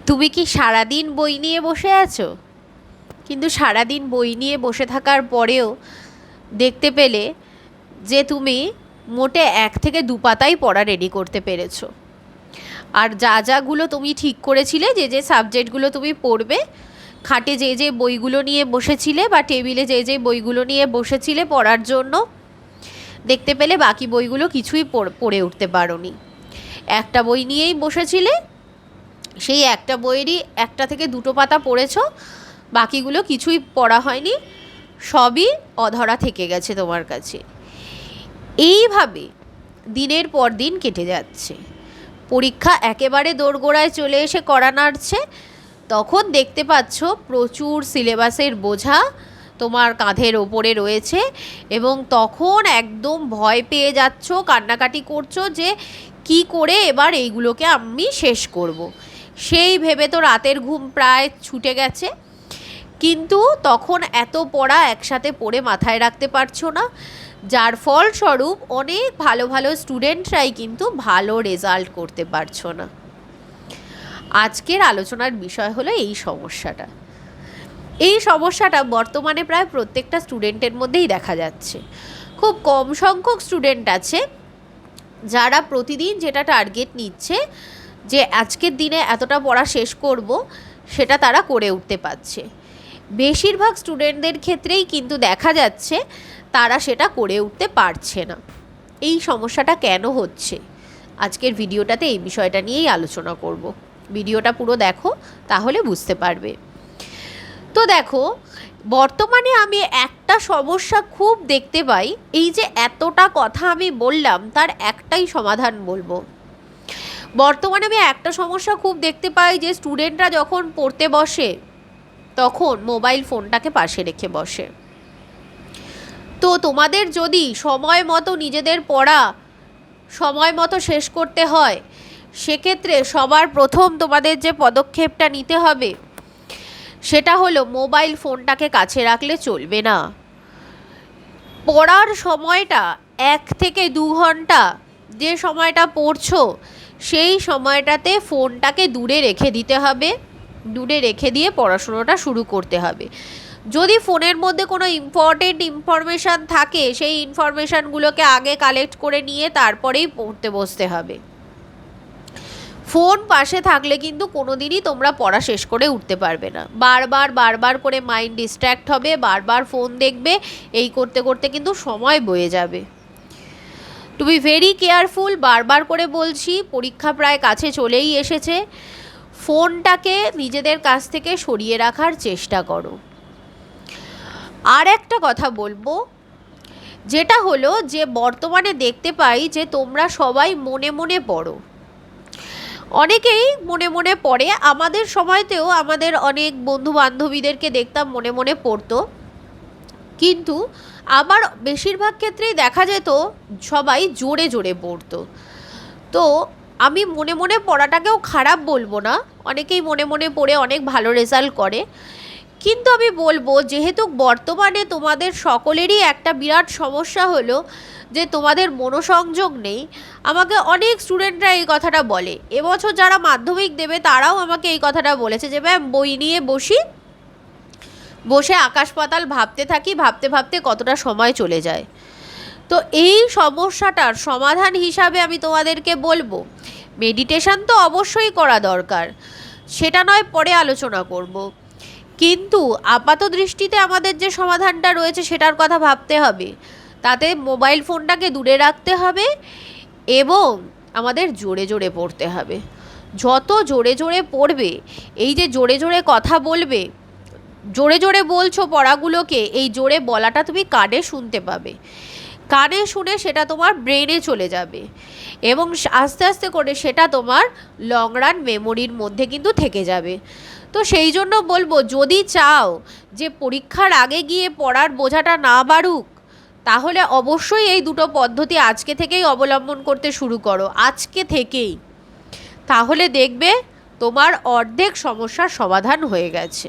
তুমি কি সারাদিন বই নিয়ে বসে আছো? কিন্তু সারাদিন বই নিয়ে বসে থাকার পরেও দেখতে পেলে যে তুমি মোটে 1 থেকে 2 পাতাই পড়া রেডি করতে পেরেছো। আর যাগুলো তুমি ঠিক করেছিলে, যে সাবজেক্টগুলো তুমি পড়বে, খাটে যে বইগুলো নিয়ে বসেছিলে বা টেবিলে যে বইগুলো নিয়ে বসেছিলে পড়ার জন্য, দেখতে পেলে বাকি বইগুলো কিছুই পড়ে উঠতে পারোনি। একটা বই নিয়েই বসেছিলে, সেই একটা বইয়েরই 1 থেকে 2 পাতা পড়েছো, বাকিগুলো কিছুই পড়া হয়নি, সবই অধরা থেকে গেছে তোমার কাছে। এইভাবে দিনের পর দিন কেটে যাচ্ছে, পরীক্ষা একেবারে দোরগোড়ায় চলে এসে কড়া নাড়ছে, তখন দেখতে পাচ্ছ প্রচুর সিলেবাসের বোঝা তোমার কাঁধের ওপরে রয়েছে এবং তখন একদম ভয় পেয়ে যাচ্ছ, কান্নাকাটি করছো যে কি করে এবার এইগুলোকে আমি শেষ করব। সেই ভেবে তো রাতের ঘুম প্রায় ছুটে গেছে, কিন্তু তখন এত পড়া একসাথে পড়ে মাথায় রাখতে পারছো না, যার ফলস্বরূপ অনেক ভালো ভালো স্টুডেন্টরাই কিন্তু ভালো রেজাল্ট করতে পারছো না। আজকের আলোচনার বিষয় হলো এই সমস্যাটা। এই সমস্যাটা বর্তমানে প্রায় প্রত্যেকটা স্টুডেন্টের মধ্যেই দেখা যাচ্ছে। খুব কম সংখ্যক স্টুডেন্ট আছে যারা প্রতিদিন যেটা টার্গেট নিচ্ছে যে আজকের দিনে এতটা পড়া শেষ করব, সেটা তারা করে উঠতে পারছে। বেশিরভাগ স্টুডেন্টদের ক্ষেত্রেই কিন্তু দেখা যাচ্ছে তারা সেটা করে উঠতে পারছে না। এই সমস্যাটা কেন হচ্ছে, আজকের ভিডিওটাতে এই বিষয়টা নিয়েই আলোচনা করব। ভিডিওটা পুরো দেখো, তাহলে বুঝতে পারবে। তো দেখো, বর্তমানে আমি একটা সমস্যা খুব দেখতে পাই। এই যে এতটা কথা আমি বললাম, তার একটাই সমাধান বলবো। বর্তমানে আমি একটা সমস্যা খুব দেখতে পাই যে স্টুডেন্টরা যখন পড়তে বসে তখন মোবাইল ফোনটাকে পাশে রেখে বসে। তো তোমাদের যদি সময় মতো নিজেদের পড়া সময় মতো শেষ করতে হয়, সেক্ষেত্রে সবার প্রথম তোমাদের যে পদক্ষেপটা নিতে হবে সেটা হলো মোবাইল ফোনটাকে কাছে রাখলে চলবে না। পড়ার সময়টা 1 থেকে 2 ঘন্টা যে সময়টা পড়ছো, সেই সময়টাতে ফোনটাকে দূরে রেখে দিতে হবে। দূরে রেখে দিয়ে পড়াশোনাটা শুরু করতে হবে। যদি ফোনের মধ্যে কোনো ইম্পর্টেন্ট ইনফরমেশান থাকে, সেই ইনফরমেশানগুলোকে আগে কালেক্ট করে নিয়ে তারপরেই পড়তে বসতে হবে। ফোন পাশে থাকলে কিন্তু কোনো দিনই তোমরা পড়া শেষ করে উঠতে পারবে না। বারবার করে মাইন্ড ডিস্ট্র্যাক্ট হবে, বারবার ফোন দেখবে, এই করতে করতে কিন্তু সময় বয়ে যাবে। টু বি ভেরি কেয়ারফুল, বারবার করে বলছি, পরীক্ষা প্রায় কাছে চলেই এসেছে। ফোনটাকে নিজেদের কাছ থেকে সরিয়ে রাখার চেষ্টা করো। আর একটা কথা বলবো, যেটা হলো যে বর্তমানে দেখতে পাই যে তোমরা সবাই মনে মনে পড়ো। অনেকেই মনে মনে পড়ে, আমাদের সময়তেও আমাদের অনেক বন্ধু বান্ধবীদেরকে দেখতাম মনে মনে পড়তো, কিন্তু আবার বেশিরভাগ ক্ষেত্রেই দেখা যেত সবাই জোরে জোরে পড়তো। তো আমি মনে মনে পড়াটাকেও খারাপ বলবো না, অনেকেই মনে মনে পড়ে অনেক ভালো রেজাল্ট করে, কিন্তু আমি বলবো যেহেতু বর্তমানে তোমাদের সকলেরই একটা বিরাট সমস্যা হলো যে তোমাদের মনোসংযোগ নেই। আমাকে অনেক স্টুডেন্টরা এই কথাটা বলে, এবছর যারা মাধ্যমিক দেবে তারাও আমাকে এই কথাটা বলেছে যে ম্যাম বই নিয়ে বসে আকাশ পাতাল ভাবতে থাকি, ভাবতে ভাবতে কতটা সময় চলে যায়। তো এই সমস্যাটার সমাধান হিসাবে আমি তোমাদেরকে বলবো, মেডিটেশন তো অবশ্যই করা দরকার, সেটা নয় পরে আলোচনা করব, কিন্তু আপাত দৃষ্টিতে আমাদের যে সমাধানটা রয়েছে সেটার কথা ভাবতে হবে। তাতে মোবাইল ফোনটাকে দূরে রাখতে হবে এবং আমাদের জোরে জোরে পড়তে হবে। যত জোরে জোরে পড়বে, এই যে জোরে জোরে কথা বলবে, জোরে জোরে বলছো পড়াগুলোকে, এই জোরে বলাটা তুমি কানে শুনতে পাবে, কানে শুনে সেটা তোমার ব্রেনে চলে যাবে এবং আস্তে আস্তে করে সেটা তোমার লং রান মেমোরির মধ্যে কিন্তু থেকে যাবে। তো সেই জন্য বলবো, যদি চাও যে পরীক্ষার আগে গিয়ে পড়ার বোঝাটা না বাড়ুক, তাহলে অবশ্যই এই দুটো পদ্ধতি আজকে থেকেই অবলম্বন করতে শুরু করো, আজকে থেকেই। তাহলে দেখবে তোমার অর্ধেক সমস্যার সমাধান হয়ে গেছে।